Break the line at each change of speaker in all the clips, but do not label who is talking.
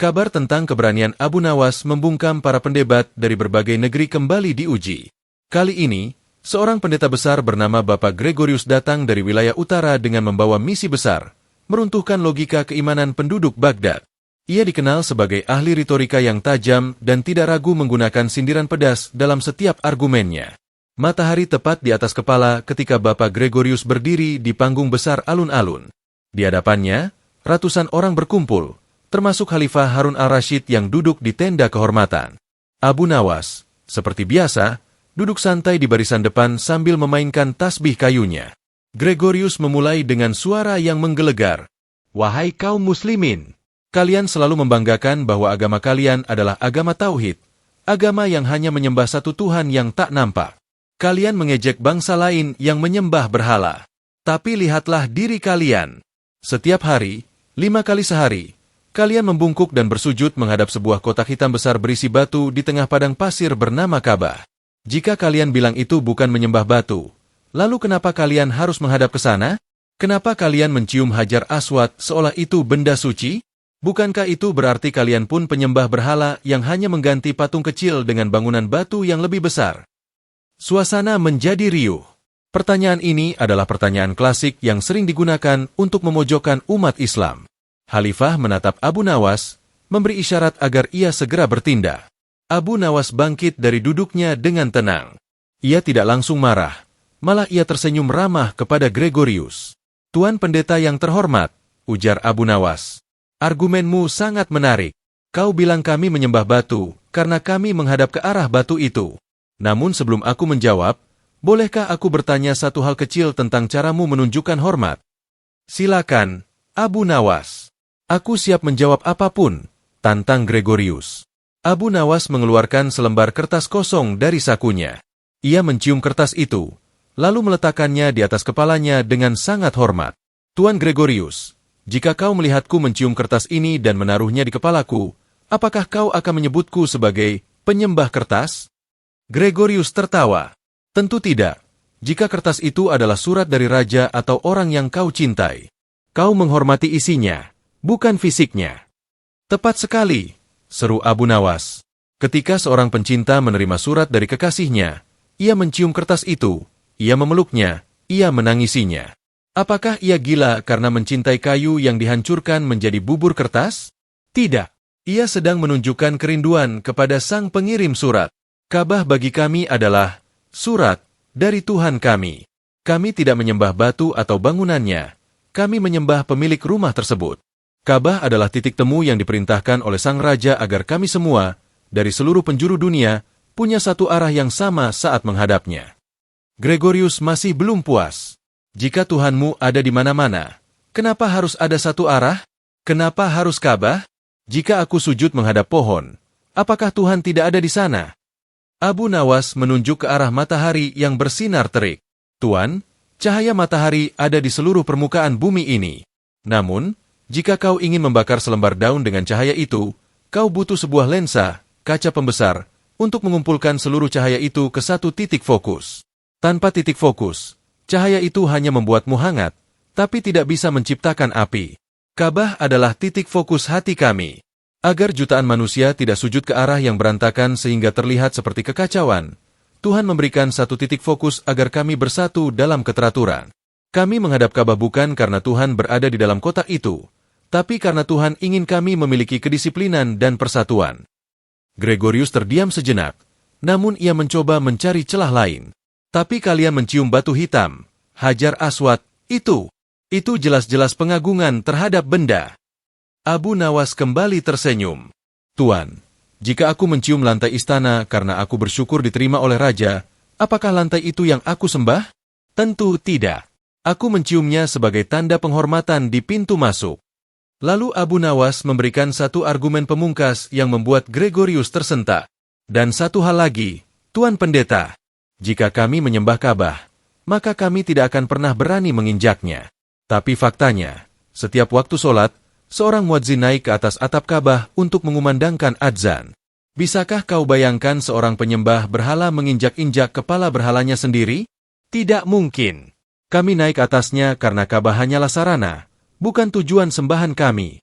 Kabar tentang keberanian Abu Nawas membungkam para pendebat dari berbagai negeri kembali diuji. Kali ini, seorang pendeta besar bernama Bapak Gregorius datang dari wilayah utara dengan membawa misi besar, meruntuhkan logika keimanan penduduk Baghdad. Ia dikenal sebagai ahli retorika yang tajam dan tidak ragu menggunakan sindiran pedas dalam setiap argumennya. Matahari tepat di atas kepala ketika Bapak Gregorius berdiri di panggung besar alun-alun. Di hadapannya, ratusan orang berkumpul, termasuk Khalifah Harun al-Rashid yang duduk di tenda kehormatan. Abu Nawas, seperti biasa, duduk santai di barisan depan sambil memainkan tasbih kayunya. Gregorius memulai dengan suara yang menggelegar. "Wahai kaum muslimin, kalian selalu membanggakan bahwa agama kalian adalah agama tauhid, agama yang hanya menyembah satu Tuhan yang tak nampak. Kalian mengejek bangsa lain yang menyembah berhala. Tapi lihatlah diri kalian. Setiap hari, 5 kali sehari, kalian membungkuk dan bersujud menghadap sebuah kotak hitam besar berisi batu di tengah padang pasir bernama Ka'bah. Jika kalian bilang itu bukan menyembah batu, lalu kenapa kalian harus menghadap ke sana? Kenapa kalian mencium Hajar Aswad seolah itu benda suci? Bukankah itu berarti kalian pun penyembah berhala yang hanya mengganti patung kecil dengan bangunan batu yang lebih besar?" Suasana menjadi riuh. Pertanyaan ini adalah pertanyaan klasik yang sering digunakan untuk memojokkan umat Islam. Khalifah menatap Abu Nawas, memberi isyarat agar ia segera bertindak. Abu Nawas bangkit dari duduknya dengan tenang. Ia tidak langsung marah, malah ia tersenyum ramah kepada Gregorius. "Tuan pendeta yang terhormat," ujar Abu Nawas, "argumenmu sangat menarik. Kau bilang kami menyembah batu, karena kami menghadap ke arah batu itu. Namun sebelum aku menjawab, bolehkah aku bertanya satu hal kecil tentang caramu menunjukkan hormat?" "Silakan, Abu Nawas." "Aku siap menjawab apapun," tantang Gregorius. Abu Nawas mengeluarkan selembar kertas kosong dari sakunya. Ia mencium kertas itu, lalu meletakkannya di atas kepalanya dengan sangat hormat. "Tuan Gregorius, jika kau melihatku mencium kertas ini dan menaruhnya di kepalaku, apakah kau akan menyebutku sebagai penyembah kertas?" Gregorius tertawa. "Tentu tidak. Jika kertas itu adalah surat dari raja atau orang yang kau cintai, kau menghormati isinya, bukan fisiknya." "Tepat sekali," seru Abu Nawas. Ketika seorang pencinta menerima surat dari kekasihnya, ia mencium kertas itu, ia memeluknya, ia menangisinya. Apakah ia gila karena mencintai kayu yang dihancurkan menjadi bubur kertas? Tidak. Ia sedang menunjukkan kerinduan kepada sang pengirim surat. "Ka'bah bagi kami adalah surat dari Tuhan kami. Kami tidak menyembah batu atau bangunannya. Kami menyembah pemilik rumah tersebut. Ka'bah adalah titik temu yang diperintahkan oleh sang raja agar kami semua, dari seluruh penjuru dunia, punya satu arah yang sama saat menghadapnya." Gregorius masih belum puas. "Jika Tuhanmu ada di mana-mana, kenapa harus ada satu arah? Kenapa harus Ka'bah? Jika aku sujud menghadap pohon, apakah Tuhan tidak ada di sana?" Abu Nawas menunjuk ke arah matahari yang bersinar terik. "Tuan, cahaya matahari ada di seluruh permukaan bumi ini. Namun, jika kau ingin membakar selembar daun dengan cahaya itu, kau butuh sebuah lensa, kaca pembesar, untuk mengumpulkan seluruh cahaya itu ke satu titik fokus. Tanpa titik fokus, cahaya itu hanya membuatmu hangat, tapi tidak bisa menciptakan api. Ka'bah adalah titik fokus hati kami. Agar jutaan manusia tidak sujud ke arah yang berantakan sehingga terlihat seperti kekacauan, Tuhan memberikan satu titik fokus agar kami bersatu dalam keteraturan. Kami menghadap Ka'bah bukan karena Tuhan berada di dalam kotak itu, tapi karena Tuhan ingin kami memiliki kedisiplinan dan persatuan." Gregorius terdiam sejenak, namun ia mencoba mencari celah lain. "Tapi kalian mencium batu hitam, Hajar Aswad, itu jelas-jelas pengagungan terhadap benda." Abu Nawas kembali tersenyum. "Tuan, jika aku mencium lantai istana karena aku bersyukur diterima oleh raja, apakah lantai itu yang aku sembah? Tentu tidak. Aku menciumnya sebagai tanda penghormatan di pintu masuk." Lalu Abu Nawas memberikan satu argumen pemungkas yang membuat Gregorius tersentak. "Dan satu hal lagi, Tuan Pendeta, jika kami menyembah Ka'bah, maka kami tidak akan pernah berani menginjaknya. Tapi faktanya, setiap waktu sholat, seorang muadzin naik ke atas atap Ka'bah untuk mengumandangkan adzan. Bisakah kau bayangkan seorang penyembah berhala menginjak-injak kepala berhalanya sendiri? Tidak mungkin. Kami naik atasnya karena Ka'bah hanyalah sarana, bukan tujuan sembahan kami."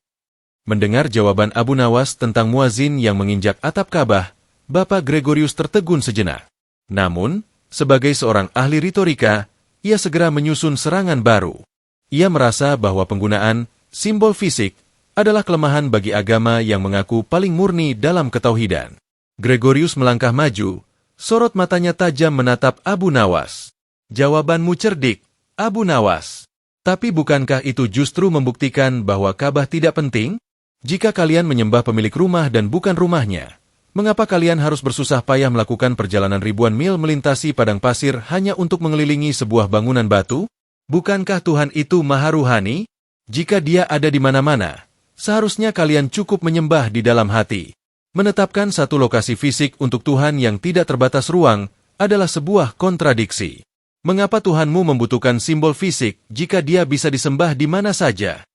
Mendengar jawaban Abu Nawas tentang muazin yang menginjak atap Ka'bah, Bapak Gregorius tertegun sejenak. Namun, sebagai seorang ahli retorika, ia segera menyusun serangan baru. Ia merasa bahwa penggunaan simbol fisik adalah kelemahan bagi agama yang mengaku paling murni dalam ketauhidan. Gregorius melangkah maju, sorot matanya tajam menatap Abu Nawas. Jawabanmu cerdik, Abu Nawas. Tapi bukankah itu justru membuktikan bahwa Ka'bah tidak penting? Jika kalian menyembah pemilik rumah dan bukan rumahnya, mengapa kalian harus bersusah payah melakukan perjalanan ribuan mil melintasi padang pasir hanya untuk mengelilingi sebuah bangunan batu? Bukankah Tuhan itu maha ruhani? Jika Dia ada di mana-mana, seharusnya kalian cukup menyembah di dalam hati. Menetapkan satu lokasi fisik untuk Tuhan yang tidak terbatas ruang adalah sebuah kontradiksi. Mengapa Tuhanmu membutuhkan simbol fisik jika Dia bisa disembah di mana saja?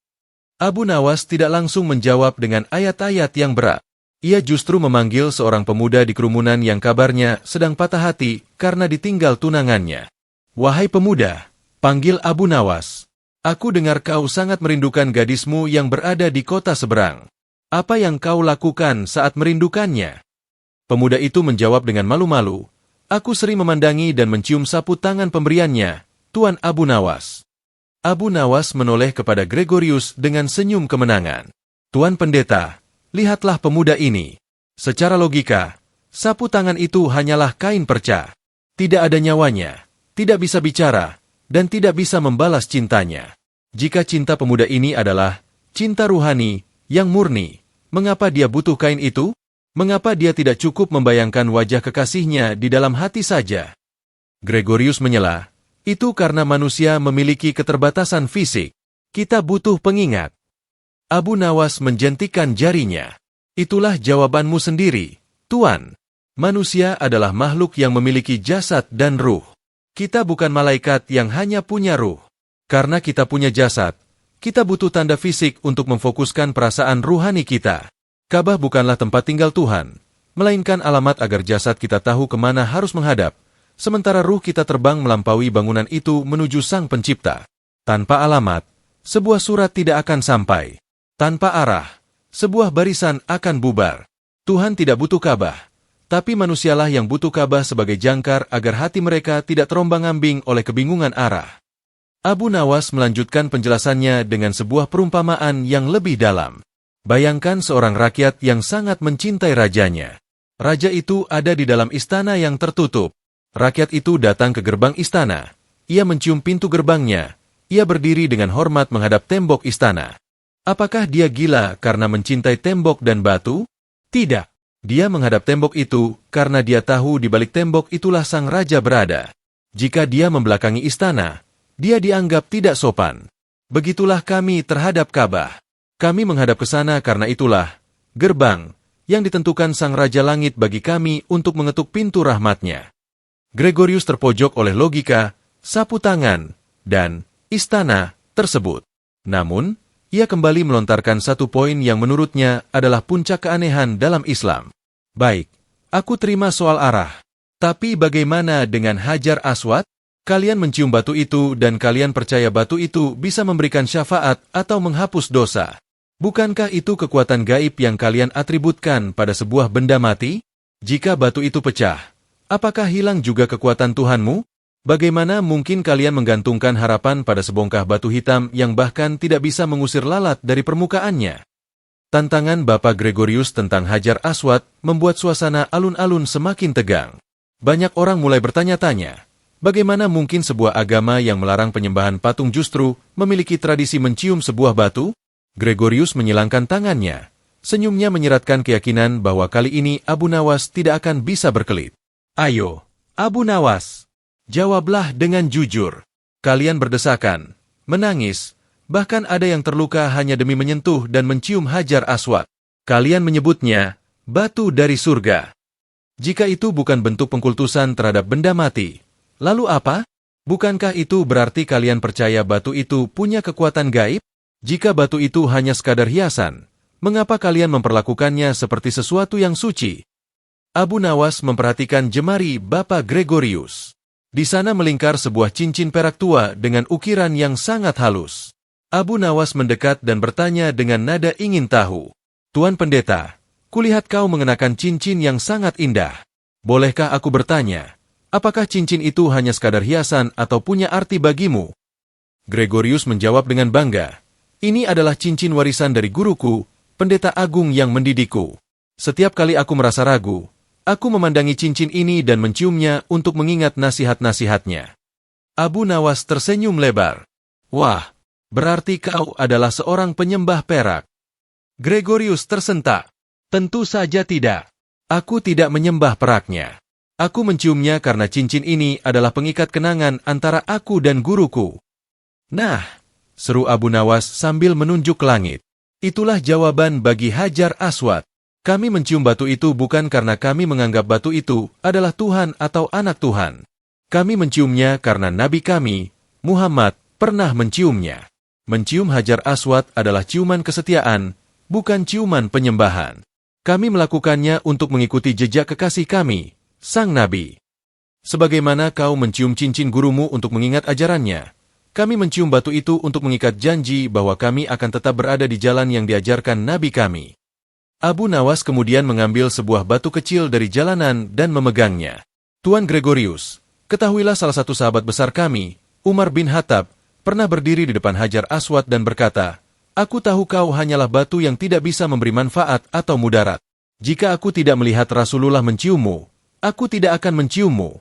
Abu Nawas tidak langsung menjawab dengan ayat-ayat yang berat. Ia justru memanggil seorang pemuda di kerumunan yang kabarnya sedang patah hati karena ditinggal tunangannya. Wahai pemuda, panggil Abu Nawas. Aku dengar kau sangat merindukan gadismu yang berada di kota seberang. Apa yang kau lakukan saat merindukannya? Pemuda itu menjawab dengan malu-malu. Aku sering memandangi dan mencium sapu tangan pemberiannya, Tuan Abu Nawas. Abu Nawas menoleh kepada Gregorius dengan senyum kemenangan. Tuan Pendeta, lihatlah pemuda ini. Secara logika, sapu tangan itu hanyalah kain perca. Tidak ada nyawanya, tidak bisa bicara, dan tidak bisa membalas cintanya. Jika cinta pemuda ini adalah cinta ruhani yang murni, mengapa dia butuh kain itu? Mengapa dia tidak cukup membayangkan wajah kekasihnya di dalam hati saja? Gregorius menyela. Itu karena manusia memiliki keterbatasan fisik. Kita butuh pengingat. Abu Nawas menjentikan jarinya. Itulah jawabanmu sendiri, Tuan. Manusia adalah makhluk yang memiliki jasad dan ruh. Kita bukan malaikat yang hanya punya ruh. Karena kita punya jasad, kita butuh tanda fisik untuk memfokuskan perasaan ruhani kita. Ka'bah bukanlah tempat tinggal Tuhan, melainkan alamat agar jasad kita tahu kemana harus menghadap. Sementara ruh kita terbang melampaui bangunan itu menuju Sang Pencipta. Tanpa alamat, sebuah surat tidak akan sampai. Tanpa arah, sebuah barisan akan bubar. Tuhan tidak butuh Ka'bah, tapi manusialah yang butuh Ka'bah sebagai jangkar agar hati mereka tidak terombang-ambing oleh kebingungan arah. Abu Nawas melanjutkan penjelasannya dengan sebuah perumpamaan yang lebih dalam. Bayangkan seorang rakyat yang sangat mencintai rajanya. Raja itu ada di dalam istana yang tertutup. Rakyat itu datang ke gerbang istana. Ia mencium pintu gerbangnya. Ia berdiri dengan hormat menghadap tembok istana. Apakah dia gila karena mencintai tembok dan batu? Tidak. Dia menghadap tembok itu karena dia tahu di balik tembok itulah sang raja berada. Jika dia membelakangi istana, dia dianggap tidak sopan. Begitulah kami terhadap Ka'bah. Kami menghadap ke sana karena itulah gerbang yang ditentukan sang Raja Langit bagi kami untuk mengetuk pintu rahmatnya. Gregorius terpojok oleh logika, sapu tangan, dan istana tersebut. Namun, ia kembali melontarkan satu poin yang menurutnya adalah puncak keanehan dalam Islam. Baik, aku terima soal arah. Tapi bagaimana dengan Hajar Aswad? Kalian mencium batu itu dan kalian percaya batu itu bisa memberikan syafaat atau menghapus dosa. Bukankah itu kekuatan gaib yang kalian atributkan pada sebuah benda mati? Jika batu itu pecah, apakah hilang juga kekuatan Tuhanmu? Bagaimana mungkin kalian menggantungkan harapan pada sebongkah batu hitam yang bahkan tidak bisa mengusir lalat dari permukaannya? Tantangan Bapak Gregorius tentang Hajar Aswad membuat suasana alun-alun semakin tegang. Banyak orang mulai bertanya-tanya, bagaimana mungkin sebuah agama yang melarang penyembahan patung justru memiliki tradisi mencium sebuah batu? Gregorius menyilangkan tangannya. Senyumnya menyeratkan keyakinan bahwa kali ini Abu Nawas tidak akan bisa berkelit. Ayo, Abu Nawas, jawablah dengan jujur. Kalian berdesakan, menangis, bahkan ada yang terluka hanya demi menyentuh dan mencium Hajar Aswad. Kalian menyebutnya batu dari surga. Jika itu bukan bentuk pengkultusan terhadap benda mati, lalu apa? Bukankah itu berarti kalian percaya batu itu punya kekuatan gaib? Jika batu itu hanya sekadar hiasan, mengapa kalian memperlakukannya seperti sesuatu yang suci? Abu Nawas memperhatikan jemari Bapak Gregorius. Di sana melingkar sebuah cincin perak tua dengan ukiran yang sangat halus. Abu Nawas mendekat dan bertanya dengan nada ingin tahu. Tuan Pendeta, kulihat kau mengenakan cincin yang sangat indah. Bolehkah aku bertanya, apakah cincin itu hanya sekadar hiasan atau punya arti bagimu? Gregorius menjawab dengan bangga, ini adalah cincin warisan dari guruku, pendeta agung yang mendidikku. Setiap kali aku merasa ragu, aku memandangi cincin ini dan menciumnya untuk mengingat nasihat-nasihatnya. Abu Nawas tersenyum lebar. Wah, berarti kau adalah seorang penyembah perak. Gregorius tersentak. Tentu saja tidak. Aku tidak menyembah peraknya. Aku menciumnya karena cincin ini adalah pengikat kenangan antara aku dan guruku. Nah, seru Abu Nawas sambil menunjuk langit. Itulah jawaban bagi Hajar Aswad. Kami mencium batu itu bukan karena kami menganggap batu itu adalah Tuhan atau anak Tuhan. Kami menciumnya karena Nabi kami, Muhammad, pernah menciumnya. Mencium Hajar Aswad adalah ciuman kesetiaan, bukan ciuman penyembahan. Kami melakukannya untuk mengikuti jejak kekasih kami, Sang Nabi. Sebagaimana kau mencium cincin gurumu untuk mengingat ajarannya, kami mencium batu itu untuk mengikat janji bahwa kami akan tetap berada di jalan yang diajarkan Nabi kami. Abu Nawas kemudian mengambil sebuah batu kecil dari jalanan dan memegangnya. Tuan Gregorius, ketahuilah salah satu sahabat besar kami, Umar bin Khattab, pernah berdiri di depan Hajar Aswad dan berkata, aku tahu kau hanyalah batu yang tidak bisa memberi manfaat atau mudarat. Jika aku tidak melihat Rasulullah menciummu, aku tidak akan menciummu.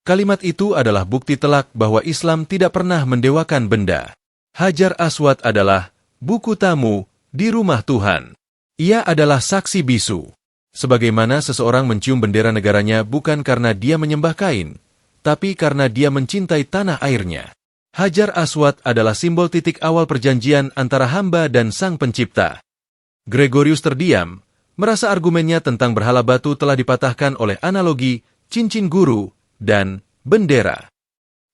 Kalimat itu adalah bukti telak bahwa Islam tidak pernah mendewakan benda. Hajar Aswad adalah buku tamu di rumah Tuhan. Ia adalah saksi bisu. Sebagaimana seseorang mencium bendera negaranya bukan karena dia menyembah kain, tapi karena dia mencintai tanah airnya. Hajar Aswad adalah simbol titik awal perjanjian antara hamba dan Sang Pencipta. Gregorius terdiam, merasa argumennya tentang berhala batu telah dipatahkan oleh analogi, cincin guru, dan bendera.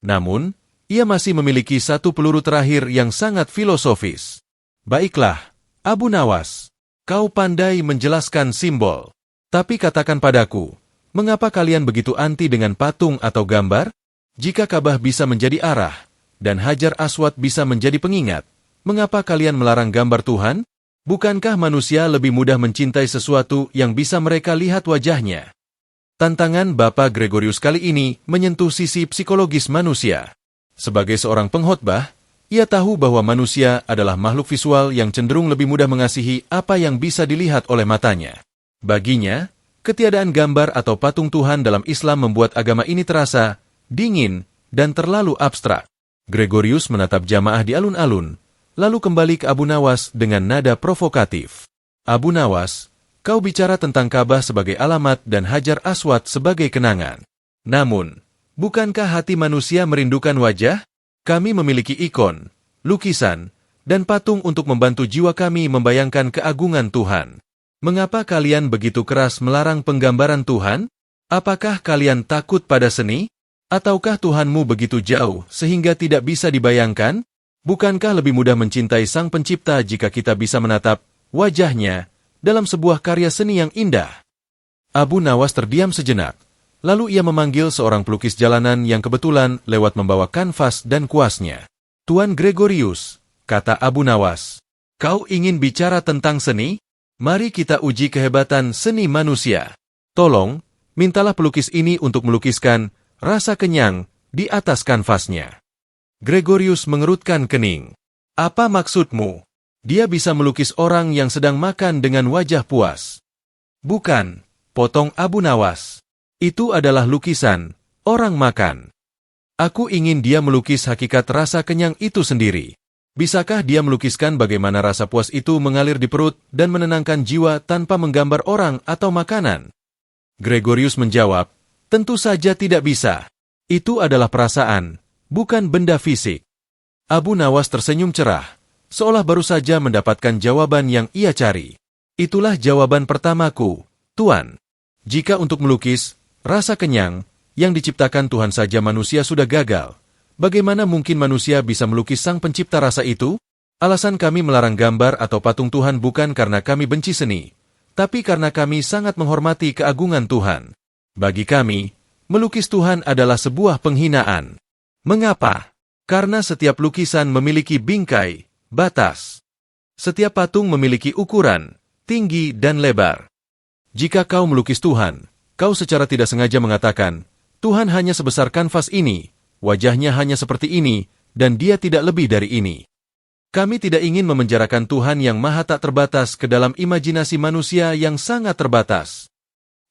Namun, ia masih memiliki satu peluru terakhir yang sangat filosofis. Baiklah, Abu Nawas, kau pandai menjelaskan simbol. Tapi katakan padaku, mengapa kalian begitu anti dengan patung atau gambar? Jika Ka'bah bisa menjadi arah, dan Hajar Aswad bisa menjadi pengingat, mengapa kalian melarang gambar Tuhan? Bukankah manusia lebih mudah mencintai sesuatu yang bisa mereka lihat wajahnya? Tantangan Bapak Gregorius kali ini menyentuh sisi psikologis manusia. Sebagai seorang pengkhotbah, ia tahu bahwa manusia adalah makhluk visual yang cenderung lebih mudah mengasihi apa yang bisa dilihat oleh matanya. Baginya, ketiadaan gambar atau patung Tuhan dalam Islam membuat agama ini terasa dingin dan terlalu abstrak. Gregorius menatap jamaah di alun-alun, lalu kembali ke Abu Nawas dengan nada provokatif. Abu Nawas, kau bicara tentang Ka'bah sebagai alamat dan Hajar Aswad sebagai kenangan. Namun, bukankah hati manusia merindukan wajah? Kami memiliki ikon, lukisan, dan patung untuk membantu jiwa kami membayangkan keagungan Tuhan. Mengapa kalian begitu keras melarang penggambaran Tuhan? Apakah kalian takut pada seni? Ataukah Tuhanmu begitu jauh sehingga tidak bisa dibayangkan? Bukankah lebih mudah mencintai Sang Pencipta jika kita bisa menatap wajahnya dalam sebuah karya seni yang indah? Abu Nawas terdiam sejenak, lalu ia memanggil seorang pelukis jalanan yang kebetulan lewat membawa kanvas dan kuasnya. Tuan Gregorius, kata Abu Nawas, kau ingin bicara tentang seni? Mari kita uji kehebatan seni manusia. Tolong, mintalah pelukis ini untuk melukiskan rasa kenyang di atas kanvasnya. Gregorius mengerutkan kening. Apa maksudmu? Dia bisa melukis orang yang sedang makan dengan wajah puas. Bukan, potong Abu Nawas. Itu adalah lukisan orang makan. Aku ingin dia melukis hakikat rasa kenyang itu sendiri. Bisakah dia melukiskan bagaimana rasa puas itu mengalir di perut dan menenangkan jiwa tanpa menggambar orang atau makanan? Gregorius menjawab, tentu saja tidak bisa. Itu adalah perasaan, bukan benda fisik. Abu Nawas tersenyum cerah, seolah baru saja mendapatkan jawaban yang ia cari. Itulah jawaban pertamaku, Tuan. Jika untuk melukis, rasa kenyang, yang diciptakan Tuhan saja manusia sudah gagal, bagaimana mungkin manusia bisa melukis Sang Pencipta rasa itu? Alasan kami melarang gambar atau patung Tuhan bukan karena kami benci seni, tapi karena kami sangat menghormati keagungan Tuhan. Bagi kami, melukis Tuhan adalah sebuah penghinaan. Mengapa? Karena setiap lukisan memiliki bingkai, batas. Setiap patung memiliki ukuran, tinggi dan lebar. Jika kau melukis Tuhan, kau secara tidak sengaja mengatakan, Tuhan hanya sebesar kanvas ini, wajahnya hanya seperti ini, dan dia tidak lebih dari ini. Kami tidak ingin memenjarakan Tuhan yang maha tak terbatas ke dalam imajinasi manusia yang sangat terbatas.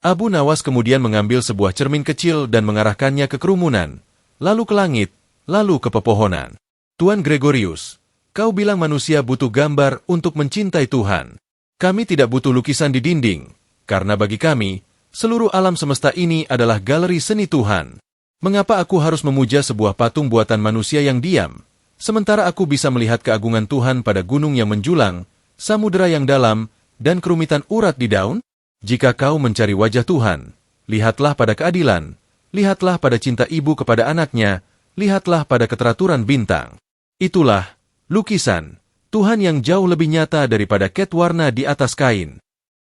Abu Nawas kemudian mengambil sebuah cermin kecil dan mengarahkannya ke kerumunan, lalu ke langit, lalu ke pepohonan. Tuan Gregorius, kau bilang manusia butuh gambar untuk mencintai Tuhan. Kami tidak butuh lukisan di dinding, karena bagi kami, seluruh alam semesta ini adalah galeri seni Tuhan. Mengapa aku harus memuja sebuah patung buatan manusia yang diam, sementara aku bisa melihat keagungan Tuhan pada gunung yang menjulang, samudera yang dalam, dan kerumitan urat di daun? Jika kau mencari wajah Tuhan, lihatlah pada keadilan, lihatlah pada cinta ibu kepada anaknya, lihatlah pada keteraturan bintang. Itulah lukisan Tuhan yang jauh lebih nyata daripada cat warna di atas kain.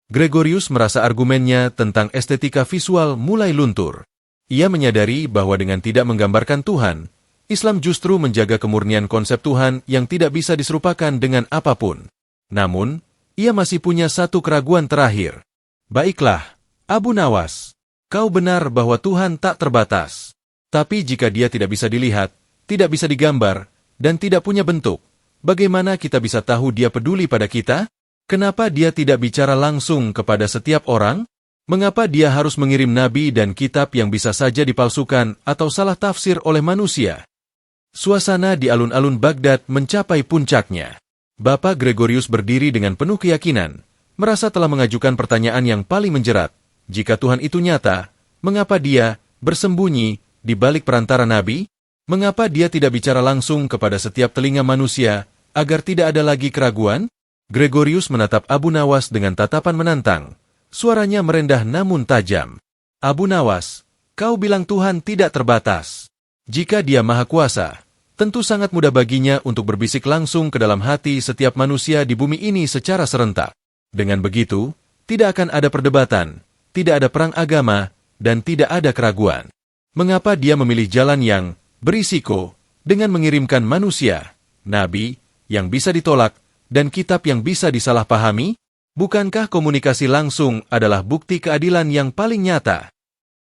Gregorius merasa argumennya tentang estetika visual mulai luntur. Ia menyadari bahwa dengan tidak menggambarkan Tuhan, Islam justru menjaga kemurnian konsep Tuhan yang tidak bisa diserupakan dengan apapun. Namun, ia masih punya satu keraguan terakhir. Baiklah, Abu Nawas, kau benar bahwa Tuhan tak terbatas. Tapi jika dia tidak bisa dilihat, tidak bisa digambar, dan tidak punya bentuk, bagaimana kita bisa tahu dia peduli pada kita? Kenapa dia tidak bicara langsung kepada setiap orang? Mengapa dia harus mengirim nabi dan kitab yang bisa saja dipalsukan atau salah tafsir oleh manusia? Suasana di alun-alun Baghdad mencapai puncaknya. Bapak Gregorius berdiri dengan penuh keyakinan, merasa telah mengajukan pertanyaan yang paling menjerat. Jika Tuhan itu nyata, mengapa dia bersembunyi di balik perantara nabi? Mengapa dia tidak bicara langsung kepada setiap telinga manusia, agar tidak ada lagi keraguan? Gregorius menatap Abu Nawas dengan tatapan menantang. Suaranya merendah namun tajam. Abu Nawas, kau bilang Tuhan tidak terbatas. Jika dia maha kuasa, tentu sangat mudah baginya untuk berbisik langsung ke dalam hati setiap manusia di bumi ini secara serentak. Dengan begitu, tidak akan ada perdebatan, tidak ada perang agama, dan tidak ada keraguan. Mengapa dia memilih jalan yang berisiko dengan mengirimkan manusia, nabi, yang bisa ditolak, dan kitab yang bisa disalahpahami? Bukankah komunikasi langsung adalah bukti keadilan yang paling nyata?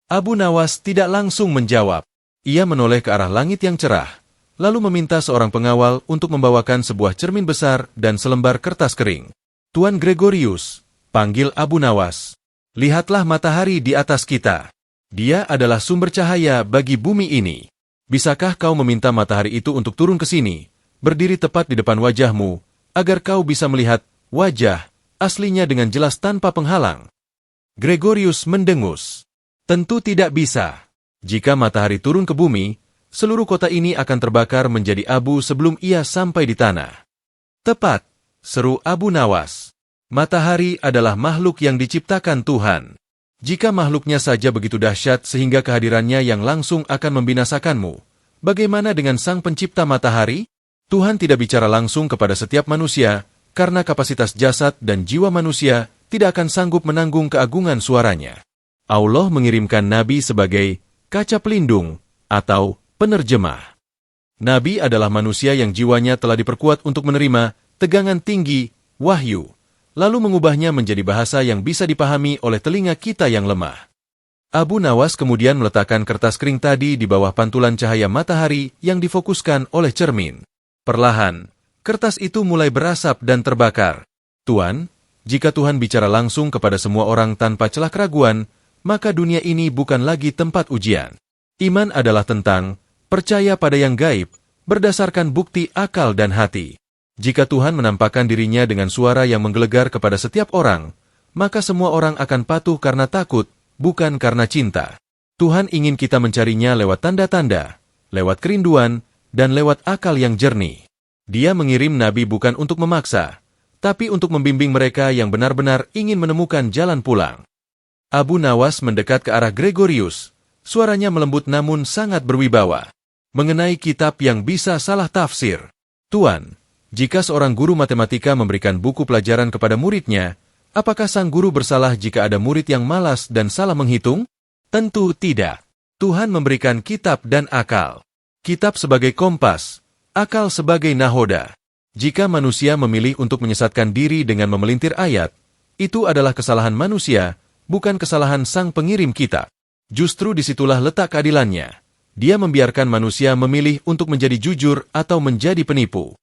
Abu Nawas tidak langsung menjawab. Ia menoleh ke arah langit yang cerah, lalu meminta seorang pengawal untuk membawakan sebuah cermin besar dan selembar kertas kering. Tuan Gregorius, panggil Abu Nawas. Lihatlah matahari di atas kita. Dia adalah sumber cahaya bagi bumi ini. Bisakah kau meminta matahari itu untuk turun ke sini, berdiri tepat di depan wajahmu, agar kau bisa melihat wajah aslinya dengan jelas tanpa penghalang? Gregorius mendengus. Tentu tidak bisa. Jika matahari turun ke bumi, seluruh kota ini akan terbakar menjadi abu sebelum ia sampai di tanah. Tepat, seru Abu Nawas. Matahari adalah makhluk yang diciptakan Tuhan. Jika makhluknya saja begitu dahsyat sehingga kehadirannya yang langsung akan membinasakanmu, bagaimana dengan Sang Pencipta matahari? Tuhan tidak bicara langsung kepada setiap manusia, karena kapasitas jasad dan jiwa manusia tidak akan sanggup menanggung keagungan suaranya. Allah mengirimkan Nabi sebagai kaca pelindung atau penerjemah. Nabi adalah manusia yang jiwanya telah diperkuat untuk menerima tegangan tinggi, wahyu, lalu mengubahnya menjadi bahasa yang bisa dipahami oleh telinga kita yang lemah. Abu Nawas kemudian meletakkan kertas kering tadi di bawah pantulan cahaya matahari yang difokuskan oleh cermin. Perlahan, kertas itu mulai berasap dan terbakar. Tuan, jika Tuhan bicara langsung kepada semua orang tanpa celah keraguan, maka dunia ini bukan lagi tempat ujian. Iman adalah tentang percaya pada yang gaib, berdasarkan bukti akal dan hati. Jika Tuhan menampakkan dirinya dengan suara yang menggelegar kepada setiap orang, maka semua orang akan patuh karena takut, bukan karena cinta. Tuhan ingin kita mencarinya lewat tanda-tanda, lewat kerinduan, dan lewat akal yang jernih. Dia mengirim nabi bukan untuk memaksa, tapi untuk membimbing mereka yang benar-benar ingin menemukan jalan pulang. Abu Nawas mendekat ke arah Gregorius, suaranya melembut namun sangat berwibawa. Mengenai kitab yang bisa salah tafsir. Tuan, jika seorang guru matematika memberikan buku pelajaran kepada muridnya, apakah sang guru bersalah jika ada murid yang malas dan salah menghitung? Tentu tidak. Tuhan memberikan kitab dan akal. Kitab sebagai kompas, akal sebagai nahoda. Jika manusia memilih untuk menyesatkan diri dengan memelintir ayat, itu adalah kesalahan manusia, bukan kesalahan sang pengirim kitab. Justru disitulah letak keadilannya. Dia membiarkan manusia memilih untuk menjadi jujur atau menjadi penipu.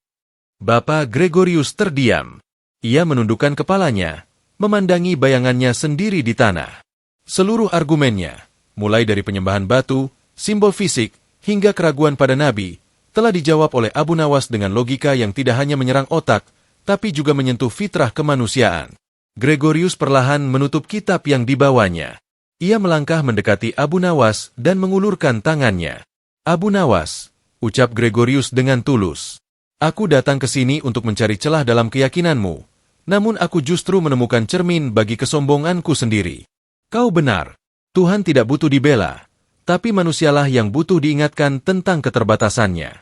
Bapak Gregorius terdiam. Ia menundukkan kepalanya, memandangi bayangannya sendiri di tanah. Seluruh argumennya, mulai dari penyembahan batu, simbol fisik, hingga keraguan pada nabi, telah dijawab oleh Abu Nawas dengan logika yang tidak hanya menyerang otak, tapi juga menyentuh fitrah kemanusiaan. Gregorius perlahan menutup kitab yang dibawanya. Ia melangkah mendekati Abu Nawas dan mengulurkan tangannya. Abu Nawas, ucap Gregorius dengan tulus. Aku datang ke sini untuk mencari celah dalam keyakinanmu, namun aku justru menemukan cermin bagi kesombonganku sendiri. Kau benar, Tuhan tidak butuh dibela, tapi manusialah yang butuh diingatkan tentang keterbatasannya.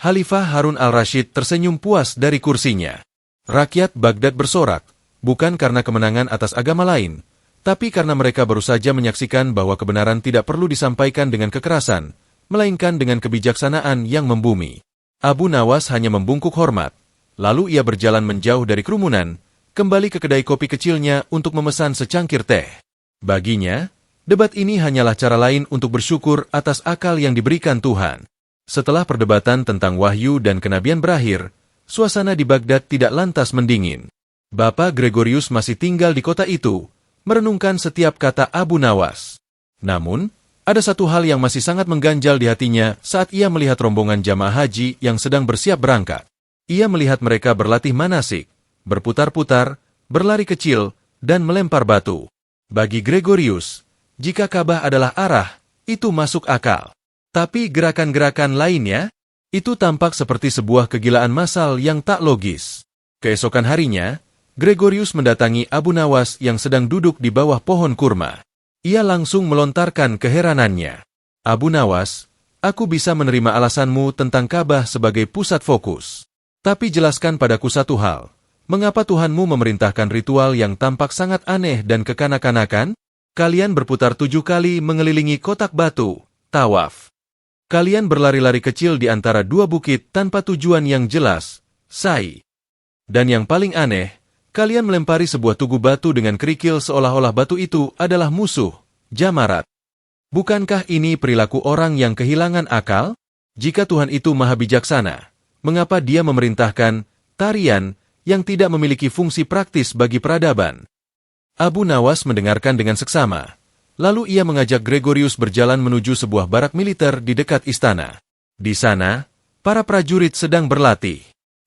Khalifah Harun al-Rashid tersenyum puas dari kursinya. Rakyat Baghdad bersorak, bukan karena kemenangan atas agama lain, tapi karena mereka baru saja menyaksikan bahwa kebenaran tidak perlu disampaikan dengan kekerasan, melainkan dengan kebijaksanaan yang membumi. Abu Nawas hanya membungkuk hormat, lalu ia berjalan menjauh dari kerumunan, kembali ke kedai kopi kecilnya untuk memesan secangkir teh. Baginya, debat ini hanyalah cara lain untuk bersyukur atas akal yang diberikan Tuhan. Setelah perdebatan tentang wahyu dan kenabian berakhir, suasana di Baghdad tidak lantas mendingin. Bapak Gregorius masih tinggal di kota itu, merenungkan setiap kata Abu Nawas. Namun, ada satu hal yang masih sangat mengganjal di hatinya saat ia melihat rombongan jamaah haji yang sedang bersiap berangkat. Ia melihat mereka berlatih manasik, berputar-putar, berlari kecil, dan melempar batu. Bagi Gregorius, jika Ka'bah adalah arah, itu masuk akal. Tapi gerakan-gerakan lainnya, itu tampak seperti sebuah kegilaan massal yang tak logis. Keesokan harinya, Gregorius mendatangi Abu Nawas yang sedang duduk di bawah pohon kurma. Ia langsung melontarkan keheranannya. Abu Nawas, aku bisa menerima alasanmu tentang Ka'bah sebagai pusat fokus. Tapi jelaskan padaku satu hal. Mengapa Tuhanmu memerintahkan ritual yang tampak sangat aneh dan kekanak-kanakan? Kalian berputar 7 kali mengelilingi kotak batu, tawaf. Kalian berlari-lari kecil di antara 2 bukit tanpa tujuan yang jelas, sa'i. Dan yang paling aneh, kalian melempari sebuah tugu batu dengan kerikil seolah-olah batu itu adalah musuh, jamarat. Bukankah ini perilaku orang yang kehilangan akal? Jika Tuhan itu maha bijaksana, mengapa Dia memerintahkan tarian yang tidak memiliki fungsi praktis bagi peradaban? Abu Nawas mendengarkan dengan seksama. Lalu ia mengajak Gregorius berjalan menuju sebuah barak militer di dekat istana. Di sana, para prajurit sedang berlatih.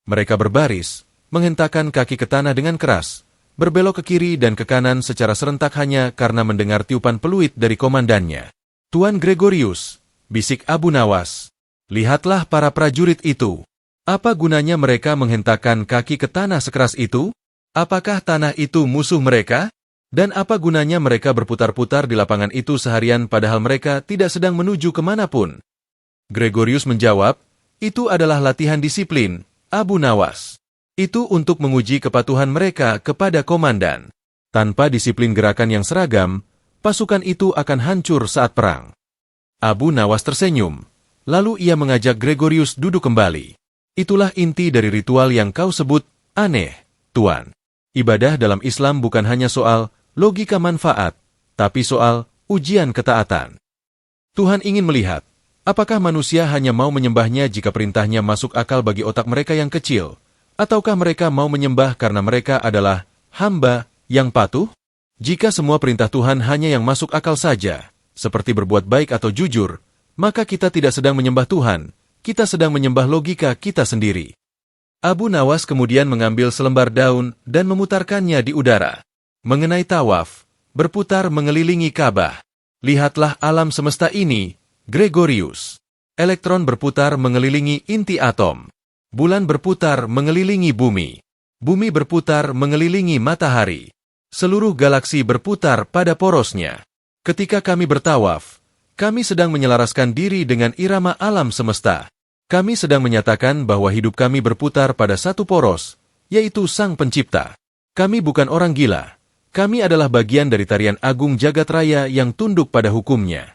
Mereka berbaris, menghentakkan kaki ke tanah dengan keras, berbelok ke kiri dan ke kanan secara serentak hanya karena mendengar tiupan peluit dari komandannya. Tuan Gregorius, bisik Abu Nawas, lihatlah para prajurit itu. Apa gunanya mereka menghentakkan kaki ke tanah sekeras itu? Apakah tanah itu musuh mereka? Dan apa gunanya mereka berputar-putar di lapangan itu seharian padahal mereka tidak sedang menuju kemanapun? Gregorius menjawab, itu adalah latihan disiplin, Abu Nawas. Itu untuk menguji kepatuhan mereka kepada komandan. Tanpa disiplin gerakan yang seragam, pasukan itu akan hancur saat perang. Abu Nawas tersenyum, lalu ia mengajak Gregorius duduk kembali. Itulah inti dari ritual yang kau sebut aneh, Tuan. Ibadah dalam Islam bukan hanya soal logika manfaat, tapi soal ujian ketaatan. Tuhan ingin melihat, apakah manusia hanya mau menyembahnya jika perintahnya masuk akal bagi otak mereka yang kecil, ataukah mereka mau menyembah karena mereka adalah hamba yang patuh? Jika semua perintah Tuhan hanya yang masuk akal saja, seperti berbuat baik atau jujur, maka kita tidak sedang menyembah Tuhan, kita sedang menyembah logika kita sendiri. Abu Nawas kemudian mengambil selembar daun dan memutarkannya di udara. Mengenai tawaf, berputar mengelilingi Ka'bah. Lihatlah alam semesta ini, Gregorius. Elektron berputar mengelilingi inti atom. Bulan berputar mengelilingi bumi. Bumi berputar mengelilingi matahari. Seluruh galaksi berputar pada porosnya. Ketika kami bertawaf, kami sedang menyelaraskan diri dengan irama alam semesta. Kami sedang menyatakan bahwa hidup kami berputar pada satu poros, yaitu Sang Pencipta. Kami bukan orang gila. Kami adalah bagian dari tarian agung jagat raya yang tunduk pada hukumnya.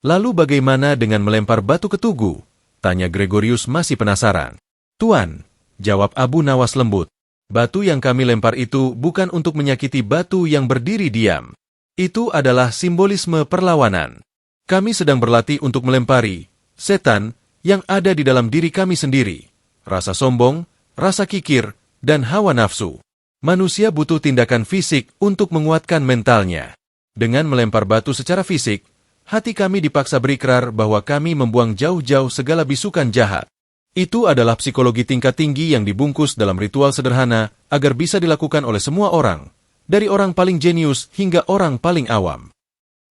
Lalu bagaimana dengan melempar batu ke tugu? Tanya Gregorius masih penasaran. Tuan, Jawab Abu Nawas lembut. Batu yang kami lempar itu bukan untuk menyakiti batu yang berdiri diam. Itu adalah simbolisme perlawanan. Kami sedang berlatih untuk melempari setan yang ada di dalam diri kami sendiri. Rasa sombong, rasa kikir, dan hawa nafsu. Manusia butuh tindakan fisik untuk menguatkan mentalnya. Dengan melempar batu secara fisik, hati kami dipaksa berikrar bahwa kami membuang jauh-jauh segala bisukan jahat. Itu adalah psikologi tingkat tinggi yang dibungkus dalam ritual sederhana agar bisa dilakukan oleh semua orang, dari orang paling jenius hingga orang paling awam.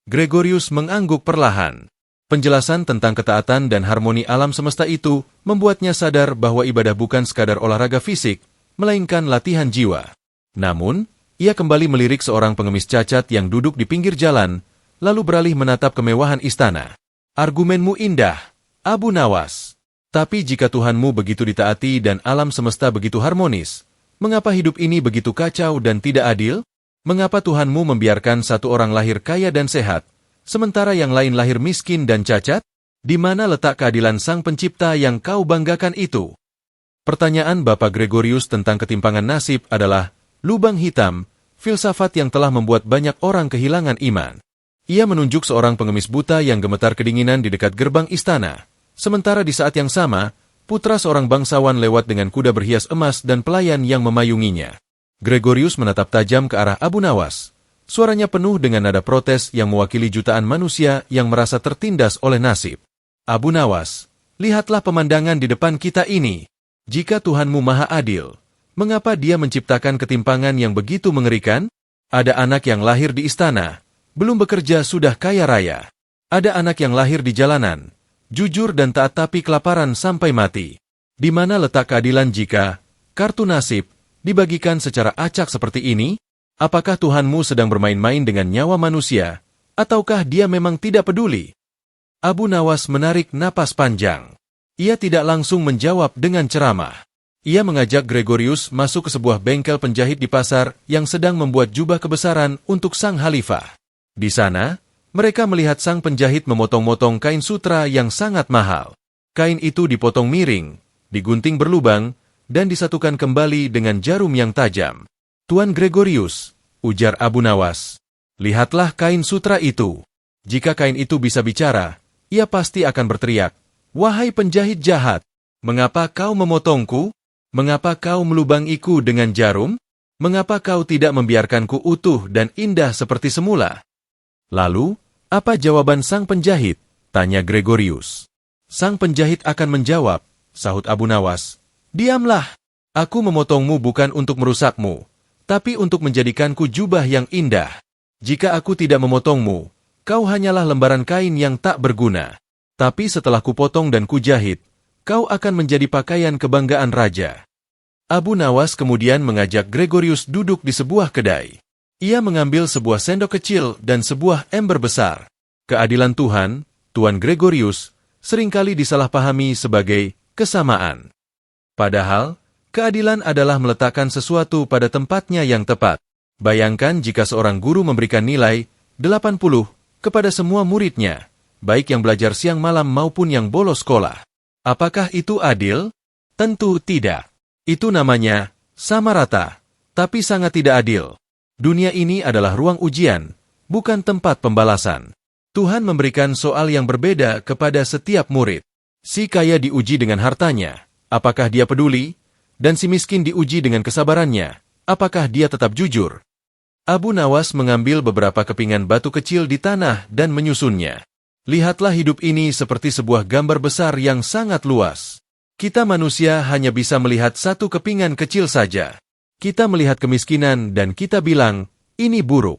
Gregorius mengangguk perlahan. Penjelasan tentang ketaatan dan harmoni alam semesta itu membuatnya sadar bahwa ibadah bukan sekadar olahraga fisik, melainkan latihan jiwa. Namun, ia kembali melirik seorang pengemis cacat yang duduk di pinggir jalan, lalu beralih menatap kemewahan istana. Argumenmu indah, Abu Nawas. Tapi jika Tuhanmu begitu ditaati dan alam semesta begitu harmonis, mengapa hidup ini begitu kacau dan tidak adil? Mengapa Tuhanmu membiarkan satu orang lahir kaya dan sehat, sementara yang lain lahir miskin dan cacat? Di mana letak keadilan Sang Pencipta yang kau banggakan itu? Pertanyaan Bapak Gregorius tentang ketimpangan nasib adalah lubang hitam, filsafat yang telah membuat banyak orang kehilangan iman. Ia menunjuk seorang pengemis buta yang gemetar kedinginan di dekat gerbang istana. Sementara di saat yang sama, putra seorang bangsawan lewat dengan kuda berhias emas dan pelayan yang memayunginya. Gregorius menatap tajam ke arah Abu Nawas. Suaranya penuh dengan nada protes yang mewakili jutaan manusia yang merasa tertindas oleh nasib. Abu Nawas, lihatlah pemandangan di depan kita ini. Jika Tuhanmu maha adil, mengapa Dia menciptakan ketimpangan yang begitu mengerikan? Ada anak yang lahir di istana, belum bekerja sudah kaya raya. Ada anak yang lahir di jalanan, jujur dan taat tapi kelaparan sampai mati. Di mana letak keadilan jika kartu nasib dibagikan secara acak seperti ini? Apakah Tuhanmu sedang bermain-main dengan nyawa manusia, ataukah Dia memang tidak peduli? Abu Nawas menarik napas panjang. Ia tidak langsung menjawab dengan ceramah. Ia mengajak Gregorius masuk ke sebuah bengkel penjahit di pasar yang sedang membuat jubah kebesaran untuk sang khalifah. Di sana, mereka melihat sang penjahit memotong-motong kain sutra yang sangat mahal. Kain itu dipotong miring, digunting berlubang, dan disatukan kembali dengan jarum yang tajam. Tuan Gregorius, ujar Abu Nawas, lihatlah kain sutra itu. Jika kain itu bisa bicara, ia pasti akan berteriak, "Wahai penjahit jahat, mengapa kau memotongku? Mengapa kau melubangiku dengan jarum? Mengapa kau tidak membiarkanku utuh dan indah seperti semula?" Lalu, apa jawaban sang penjahit? Tanya Gregorius. Sang penjahit akan menjawab, sahut Abu Nawas, "Diamlah, aku memotongmu bukan untuk merusakmu, tapi untuk menjadikanku jubah yang indah. Jika aku tidak memotongmu, kau hanyalah lembaran kain yang tak berguna. Tapi setelah kupotong dan kujahit, kau akan menjadi pakaian kebanggaan raja." Abu Nawas kemudian mengajak Gregorius duduk di sebuah kedai. Ia mengambil sebuah sendok kecil dan sebuah ember besar. Keadilan Tuhan, Tuan Gregorius, seringkali disalahpahami sebagai kesamaan. Padahal, keadilan adalah meletakkan sesuatu pada tempatnya yang tepat. Bayangkan jika seorang guru memberikan nilai 80 kepada semua muridnya, baik yang belajar siang malam maupun yang bolos sekolah. Apakah itu adil? Tentu tidak. Itu namanya sama rata, tapi sangat tidak adil. Dunia ini adalah ruang ujian, bukan tempat pembalasan. Tuhan memberikan soal yang berbeda kepada setiap murid. Si kaya diuji dengan hartanya, apakah dia peduli? Dan si miskin diuji dengan kesabarannya, apakah dia tetap jujur? Abu Nawas mengambil beberapa kepingan batu kecil di tanah dan menyusunnya. Lihatlah hidup ini seperti sebuah gambar besar yang sangat luas. Kita manusia hanya bisa melihat satu kepingan kecil saja. Kita melihat kemiskinan dan kita bilang, ini buruk.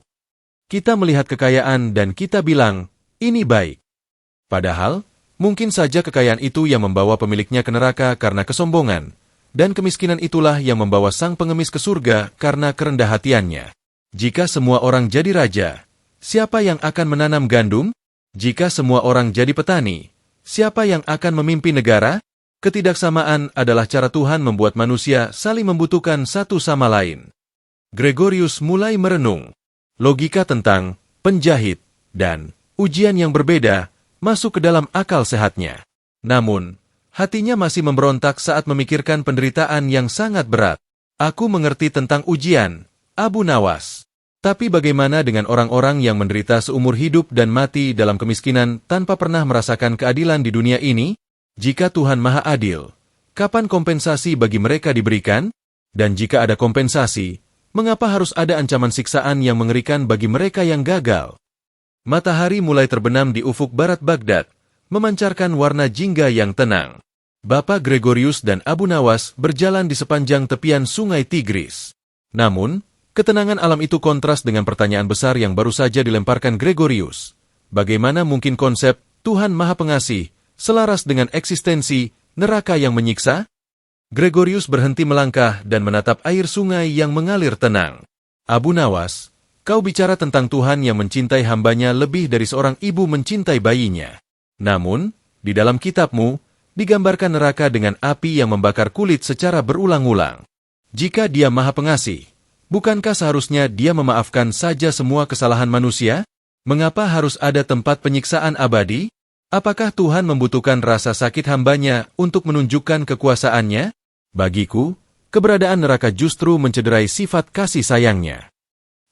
Kita melihat kekayaan dan kita bilang, ini baik. Padahal, mungkin saja kekayaan itu yang membawa pemiliknya ke neraka karena kesombongan, dan kemiskinan itulah yang membawa sang pengemis ke surga karena kerendah hatiannya. Jika semua orang jadi raja, siapa yang akan menanam gandum? Jika semua orang jadi petani, siapa yang akan memimpin negara? Ketidaksamaan adalah cara Tuhan membuat manusia saling membutuhkan satu sama lain. Gregorius mulai merenung. Logika tentang penjahit dan ujian yang berbeda masuk ke dalam akal sehatnya. Namun, Hatinya masih memberontak saat memikirkan penderitaan yang sangat berat. Aku mengerti tentang ujian, Abu Nawas. Tapi bagaimana dengan orang-orang yang menderita seumur hidup dan mati dalam kemiskinan tanpa pernah merasakan keadilan di dunia ini? Jika Tuhan Maha Adil, kapan kompensasi bagi mereka diberikan? Dan jika ada kompensasi, mengapa harus ada ancaman siksaan yang mengerikan bagi mereka yang gagal? Matahari mulai terbenam di ufuk barat Baghdad, memancarkan warna jingga yang tenang. Bapak Gregorius dan Abu Nawas berjalan di sepanjang tepian sungai Tigris. Namun, ketenangan alam itu kontras dengan pertanyaan besar yang baru saja dilemparkan Gregorius. Bagaimana mungkin konsep Tuhan Maha Pengasih selaras dengan eksistensi neraka yang menyiksa? Gregorius berhenti melangkah dan menatap air sungai yang mengalir tenang. Abu Nawas, kau bicara tentang Tuhan yang mencintai hambanya lebih dari seorang ibu mencintai bayinya. Namun, di dalam kitabmu, digambarkan neraka dengan api yang membakar kulit secara berulang-ulang. Jika Dia Maha Pengasih, bukankah seharusnya Dia memaafkan saja semua kesalahan manusia? Mengapa harus ada tempat penyiksaan abadi? Apakah Tuhan membutuhkan rasa sakit hambanya untuk menunjukkan kekuasaannya? Bagiku, keberadaan neraka justru mencederai sifat kasih sayangnya.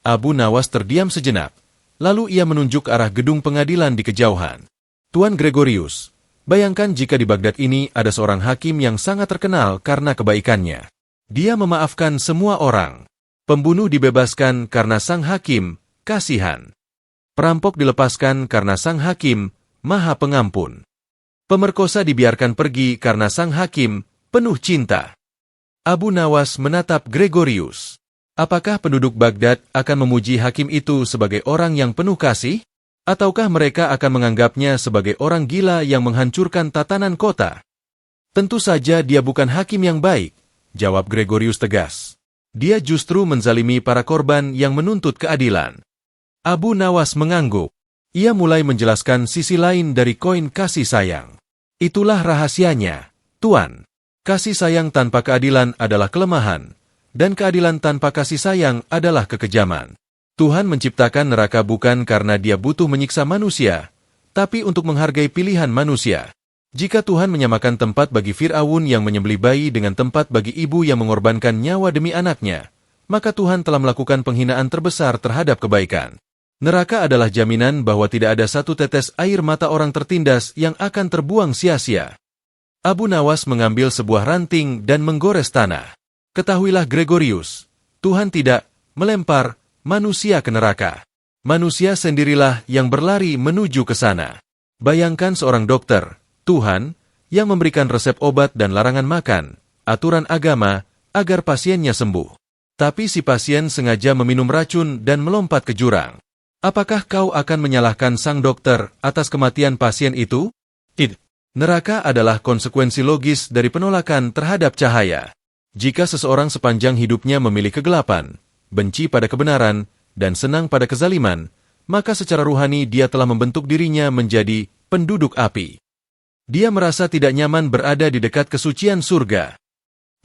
Abu Nawas terdiam sejenak, lalu ia menunjuk ke arah gedung pengadilan di kejauhan. Tuan Gregorius, bayangkan jika di Baghdad ini ada seorang hakim yang sangat terkenal karena kebaikannya. Dia memaafkan semua orang. Pembunuh dibebaskan karena sang hakim, kasihan. Perampok dilepaskan karena sang hakim, Maha Pengampun. Pemerkosa dibiarkan pergi karena sang hakim, penuh cinta. Abu Nawas menatap Gregorius. Apakah penduduk Baghdad akan memuji hakim itu sebagai orang yang penuh kasih? Ataukah mereka akan menganggapnya sebagai orang gila yang menghancurkan tatanan kota? Tentu saja dia bukan hakim yang baik, jawab Gregorius tegas. Dia justru menzalimi para korban yang menuntut keadilan. Abu Nawas mengangguk. Ia mulai menjelaskan sisi lain dari koin kasih sayang. Itulah rahasianya, Tuan. Kasih sayang tanpa keadilan adalah kelemahan, dan keadilan tanpa kasih sayang adalah kekejaman. Tuhan menciptakan neraka bukan karena Dia butuh menyiksa manusia, tapi untuk menghargai pilihan manusia. Jika Tuhan menyamakan tempat bagi Fir'aun yang menyembelih bayi dengan tempat bagi ibu yang mengorbankan nyawa demi anaknya, maka Tuhan telah melakukan penghinaan terbesar terhadap kebaikan. Neraka adalah jaminan bahwa tidak ada satu tetes air mata orang tertindas yang akan terbuang sia-sia. Abu Nawas mengambil sebuah ranting dan menggores tanah. Ketahuilah Gregorius, Tuhan tidak melempar manusia ke neraka. Manusia sendirilah yang berlari menuju ke sana. Bayangkan seorang dokter, Tuhan, yang memberikan resep obat dan larangan makan, aturan agama, agar pasiennya sembuh. Tapi si pasien sengaja meminum racun dan melompat ke jurang. Apakah kau akan menyalahkan sang dokter atas kematian pasien itu? Tidak. Neraka adalah konsekuensi logis dari penolakan terhadap cahaya. Jika seseorang sepanjang hidupnya memilih kegelapan, benci pada kebenaran, dan senang pada kezaliman, maka secara ruhani dia telah membentuk dirinya menjadi penduduk api. Dia merasa tidak nyaman berada di dekat kesucian surga.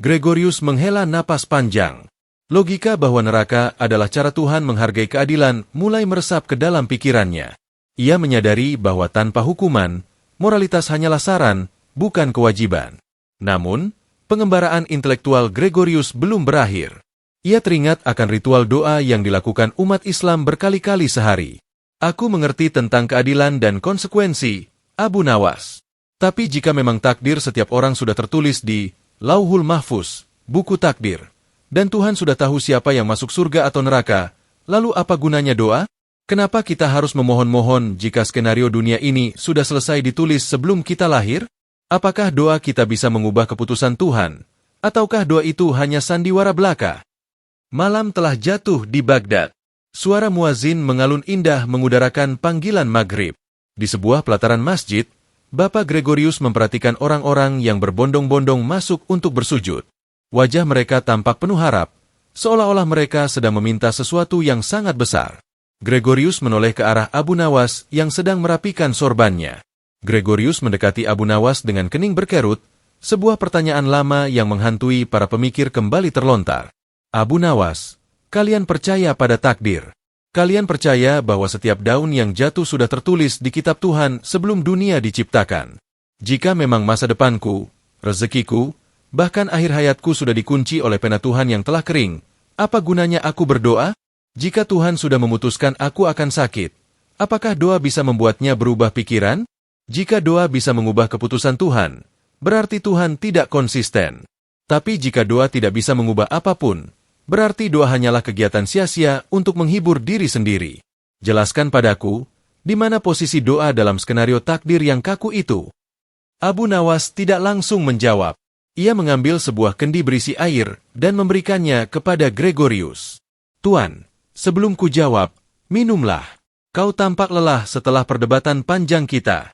Gregorius menghela napas panjang. Logika bahwa neraka adalah cara Tuhan menghargai keadilan mulai meresap ke dalam pikirannya. Ia menyadari bahwa tanpa hukuman, moralitas hanyalah saran, bukan kewajiban. Namun, pengembaraan intelektual Gregorius belum berakhir. Ia teringat akan ritual doa yang dilakukan umat Islam berkali-kali sehari. Aku mengerti tentang keadilan dan konsekuensi, Abu Nawas. Tapi jika memang takdir setiap orang sudah tertulis di Lauhul Mahfuz, buku takdir, dan Tuhan sudah tahu siapa yang masuk surga atau neraka, lalu apa gunanya doa? Kenapa kita harus memohon-mohon jika skenario dunia ini sudah selesai ditulis sebelum kita lahir? Apakah doa kita bisa mengubah keputusan Tuhan? Ataukah doa itu hanya sandiwara belaka? Malam telah jatuh di Baghdad. Suara muazin mengalun indah mengudarakan panggilan maghrib. Di sebuah pelataran masjid, Bapak Gregorius memperhatikan orang-orang yang berbondong-bondong masuk untuk bersujud. Wajah mereka tampak penuh harap, seolah-olah mereka sedang meminta sesuatu yang sangat besar. Gregorius menoleh ke arah Abu Nawas yang sedang merapikan sorbannya. Gregorius mendekati Abu Nawas dengan kening berkerut, sebuah pertanyaan lama yang menghantui para pemikir kembali terlontar. Abu Nawas, kalian percaya pada takdir. Kalian percaya bahwa setiap daun yang jatuh sudah tertulis di kitab Tuhan sebelum dunia diciptakan. Jika memang masa depanku, rezekiku, bahkan akhir hayatku sudah dikunci oleh pena Tuhan yang telah kering, apa gunanya aku berdoa? Jika Tuhan sudah memutuskan aku akan sakit, apakah doa bisa membuatnya berubah pikiran? Jika doa bisa mengubah keputusan Tuhan, berarti Tuhan tidak konsisten. Tapi jika doa tidak bisa mengubah apapun, berarti doa hanyalah kegiatan sia-sia untuk menghibur diri sendiri. Jelaskan padaku, di mana posisi doa dalam skenario takdir yang kaku itu? Abu Nawas tidak langsung menjawab. Ia mengambil sebuah kendi berisi air dan memberikannya kepada Gregorius. Tuan, sebelum ku jawab, minumlah. Kau tampak lelah setelah perdebatan panjang kita.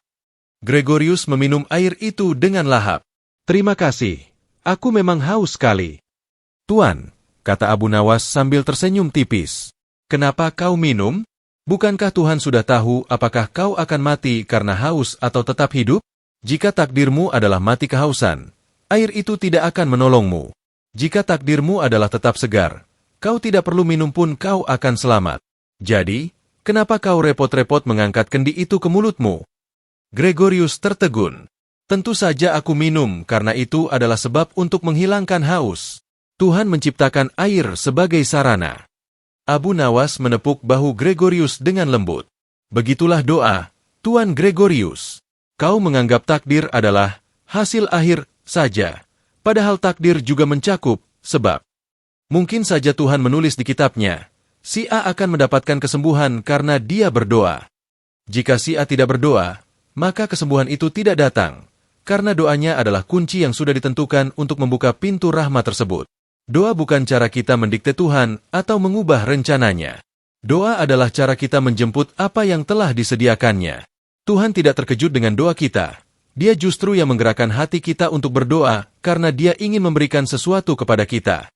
Gregorius meminum air itu dengan lahap. Terima kasih. Aku memang haus sekali. Tuan, kata Abu Nawas sambil tersenyum tipis. Kenapa kau minum? Bukankah Tuhan sudah tahu apakah kau akan mati karena haus atau tetap hidup? Jika takdirmu adalah mati kehausan, air itu tidak akan menolongmu. Jika takdirmu adalah tetap segar, kau tidak perlu minum pun kau akan selamat. Jadi, kenapa kau repot-repot mengangkat kendi itu ke mulutmu? Gregorius tertegun. Tentu saja aku minum karena itu adalah sebab untuk menghilangkan haus. Tuhan menciptakan air sebagai sarana. Abu Nawas menepuk bahu Gregorius dengan lembut. Begitulah doa, Tuan Gregorius. Kau menganggap takdir adalah hasil akhir saja. Padahal takdir juga mencakup sebab. Mungkin saja Tuhan menulis di kitabnya, si A akan mendapatkan kesembuhan karena dia berdoa. Jika si A tidak berdoa, maka kesembuhan itu tidak datang. Karena doanya adalah kunci yang sudah ditentukan untuk membuka pintu rahmat tersebut. Doa bukan cara kita mendikte Tuhan atau mengubah rencananya. Doa adalah cara kita menjemput apa yang telah disediakannya. Tuhan tidak terkejut dengan doa kita. Dia justru yang menggerakkan hati kita untuk berdoa karena dia ingin memberikan sesuatu kepada kita.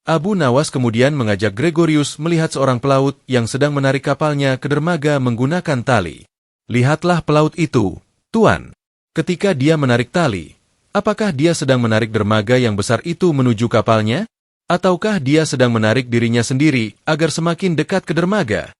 Abu Nawas kemudian mengajak Gregorius melihat seorang pelaut yang sedang menarik kapalnya ke dermaga menggunakan tali. Lihatlah pelaut itu, Tuan. Ketika dia menarik tali, apakah dia sedang menarik dermaga yang besar itu menuju kapalnya? Ataukah dia sedang menarik dirinya sendiri agar semakin dekat ke dermaga?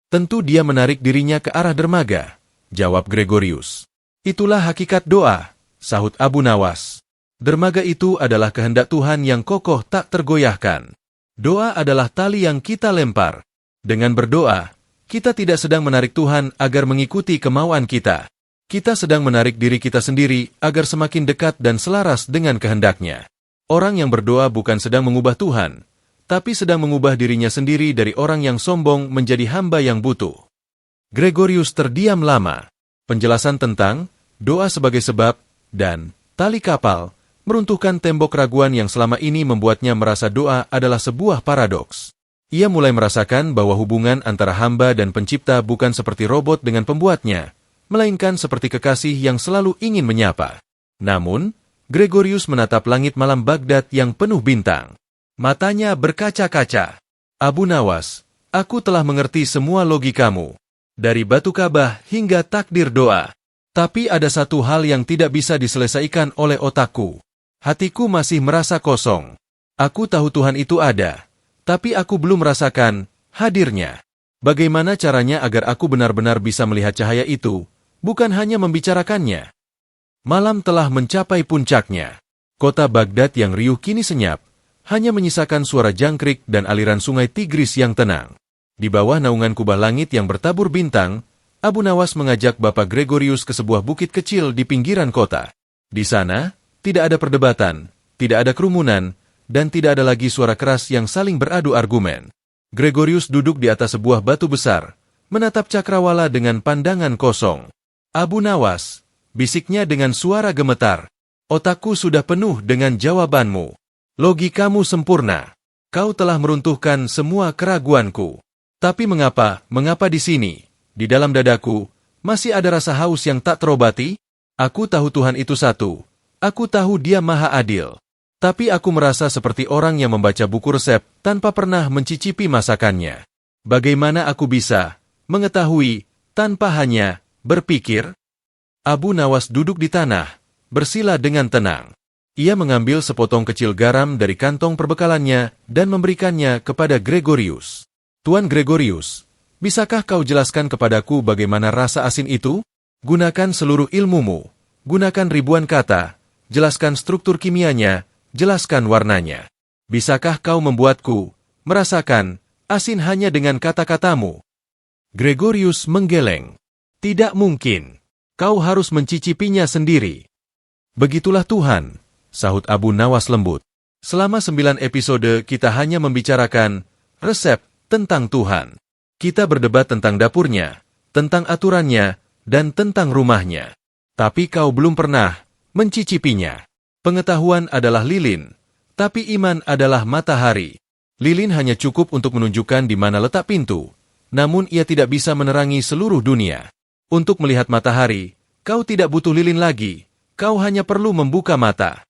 Tentu dia menarik dirinya ke arah dermaga, jawab Gregorius. Itulah hakikat doa, sahut Abu Nawas. Dermaga itu adalah kehendak Tuhan yang kokoh tak tergoyahkan. Doa adalah tali yang kita lempar. Dengan berdoa, kita tidak sedang menarik Tuhan agar mengikuti kemauan kita. Kita sedang menarik diri kita sendiri agar semakin dekat dan selaras dengan kehendaknya. Orang yang berdoa bukan sedang mengubah Tuhan, tapi sedang mengubah dirinya sendiri dari orang yang sombong menjadi hamba yang butuh. Gregorius terdiam lama. Penjelasan tentang doa sebagai sebab dan tali kapal meruntuhkan tembok keraguan yang selama ini membuatnya merasa doa adalah sebuah paradoks. Ia mulai merasakan bahwa hubungan antara hamba dan pencipta bukan seperti robot dengan pembuatnya, melainkan seperti kekasih yang selalu ingin menyapa. Namun, Gregorius menatap langit malam Baghdad yang penuh bintang. Matanya berkaca-kaca. Abu Nawas, aku telah mengerti semua logikamu. Dari batu Ka'bah hingga takdir doa. Tapi ada satu hal yang tidak bisa diselesaikan oleh otakku. Hatiku masih merasa kosong. Aku tahu Tuhan itu ada, tapi aku belum merasakan hadirnya. Bagaimana caranya agar aku benar-benar bisa melihat cahaya itu? Bukan hanya membicarakannya. Malam telah mencapai puncaknya. Kota Baghdad yang riuh kini senyap, hanya menyisakan suara jangkrik dan aliran sungai Tigris yang tenang. Di bawah naungan kubah langit yang bertabur bintang, Abu Nawas mengajak Bapak Gregorius ke sebuah bukit kecil di pinggiran kota. Di sana, tidak ada perdebatan, tidak ada kerumunan, dan tidak ada lagi suara keras yang saling beradu argumen. Gregorius duduk di atas sebuah batu besar, menatap cakrawala dengan pandangan kosong. Abu Nawas, bisiknya dengan suara gemetar. Otakku sudah penuh dengan jawabanmu. Logikamu sempurna. Kau telah meruntuhkan semua keraguanku. Tapi mengapa di sini, di dalam dadaku, masih ada rasa haus yang tak terobati? Aku tahu Tuhan itu satu. Aku tahu Dia Maha Adil. Tapi aku merasa seperti orang yang membaca buku resep tanpa pernah mencicipi masakannya. Bagaimana aku bisa mengetahui tanpa hanya berpikir? Abu Nawas duduk di tanah, bersila dengan tenang. Ia mengambil sepotong kecil garam dari kantong perbekalannya dan memberikannya kepada Gregorius. Tuan Gregorius, bisakah kau jelaskan kepadaku bagaimana rasa asin itu? Gunakan seluruh ilmumu. Gunakan ribuan kata, jelaskan struktur kimianya, jelaskan warnanya. Bisakah kau membuatku merasakan asin hanya dengan kata-katamu? Gregorius menggeleng. Tidak mungkin. Kau harus mencicipinya sendiri. Begitulah Tuhan, sahut Abu Nawas lembut. Selama 9 episode kita hanya membicarakan resep tentang Tuhan. Kita berdebat tentang dapurnya, tentang aturannya, dan tentang rumahnya. Tapi kau belum pernah mencicipinya. Pengetahuan adalah lilin, tapi iman adalah matahari. Lilin hanya cukup untuk menunjukkan di mana letak pintu, namun ia tidak bisa menerangi seluruh dunia. Untuk melihat matahari, kau tidak butuh lilin lagi, kau hanya perlu membuka mata.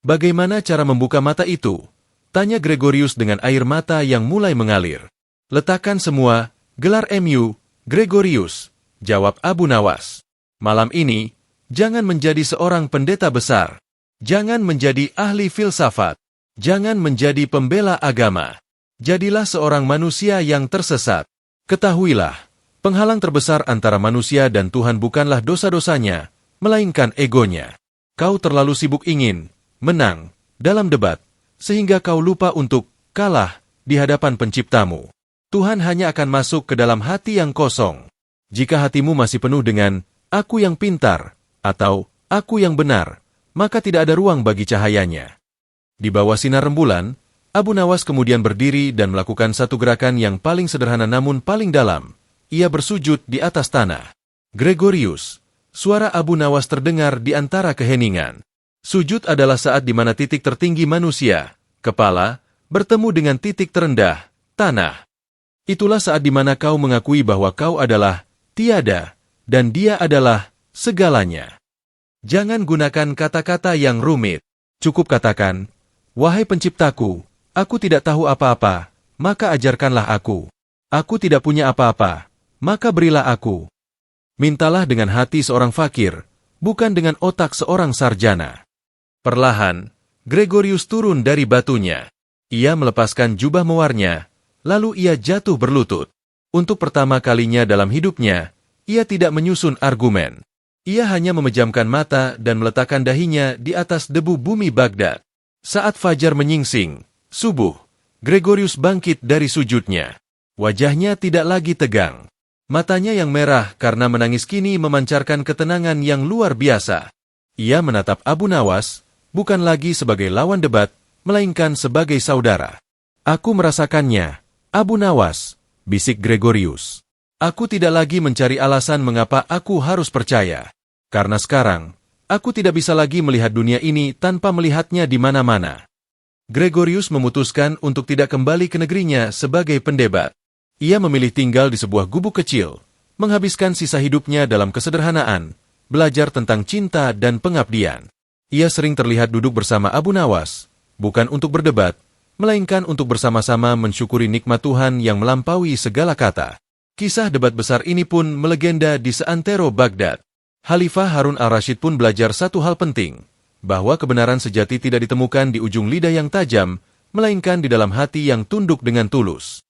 Bagaimana cara membuka mata itu? Tanya Gregorius dengan air mata yang mulai mengalir. Letakkan semua, gelar MU, Gregorius, jawab Abu Nawas. Malam ini, jangan menjadi seorang pendeta besar. Jangan menjadi ahli filsafat. Jangan menjadi pembela agama. Jadilah seorang manusia yang tersesat. Ketahuilah, penghalang terbesar antara manusia dan Tuhan bukanlah dosa-dosanya, melainkan egonya. Kau terlalu sibuk ingin menang dalam debat, sehingga kau lupa untuk kalah di hadapan penciptamu. Tuhan hanya akan masuk ke dalam hati yang kosong. Jika hatimu masih penuh dengan aku yang pintar atau aku yang benar, maka tidak ada ruang bagi cahayanya. Di bawah sinar rembulan, Abu Nawas kemudian berdiri dan melakukan satu gerakan yang paling sederhana namun paling dalam. Ia bersujud di atas tanah. Gregorius, suara Abu Nawas terdengar di antara keheningan. Sujud adalah saat di mana titik tertinggi manusia, kepala, bertemu dengan titik terendah, tanah. Itulah saat di mana kau mengakui bahwa kau adalah tiada, dan dia adalah segalanya. Jangan gunakan kata-kata yang rumit. Cukup katakan, wahai penciptaku, aku tidak tahu apa-apa, maka ajarkanlah aku. Aku tidak punya apa-apa, maka berilah aku. Mintalah dengan hati seorang fakir, bukan dengan otak seorang sarjana. Perlahan, Gregorius turun dari batunya. Ia melepaskan jubah mewarnya, lalu ia jatuh berlutut. Untuk pertama kalinya dalam hidupnya, ia tidak menyusun argumen. Ia hanya memejamkan mata dan meletakkan dahinya di atas debu bumi Baghdad. Saat fajar menyingsing, subuh, Gregorius bangkit dari sujudnya. Wajahnya tidak lagi tegang. Matanya yang merah karena menangis kini memancarkan ketenangan yang luar biasa. Ia menatap Abu Nawas, bukan lagi sebagai lawan debat, melainkan sebagai saudara. Aku merasakannya, Abu Nawas, bisik Gregorius. Aku tidak lagi mencari alasan mengapa aku harus percaya. Karena sekarang, aku tidak bisa lagi melihat dunia ini tanpa melihatnya di mana-mana. Gregorius memutuskan untuk tidak kembali ke negerinya sebagai pendebat. Ia memilih tinggal di sebuah gubuk kecil, menghabiskan sisa hidupnya dalam kesederhanaan, belajar tentang cinta dan pengabdian. Ia sering terlihat duduk bersama Abu Nawas, bukan untuk berdebat, melainkan untuk bersama-sama mensyukuri nikmat Tuhan yang melampaui segala kata. Kisah debat besar ini pun melegenda di seantero Baghdad. Khalifah Harun al-Rashid pun belajar satu hal penting, bahwa kebenaran sejati tidak ditemukan di ujung lidah yang tajam, melainkan di dalam hati yang tunduk dengan tulus.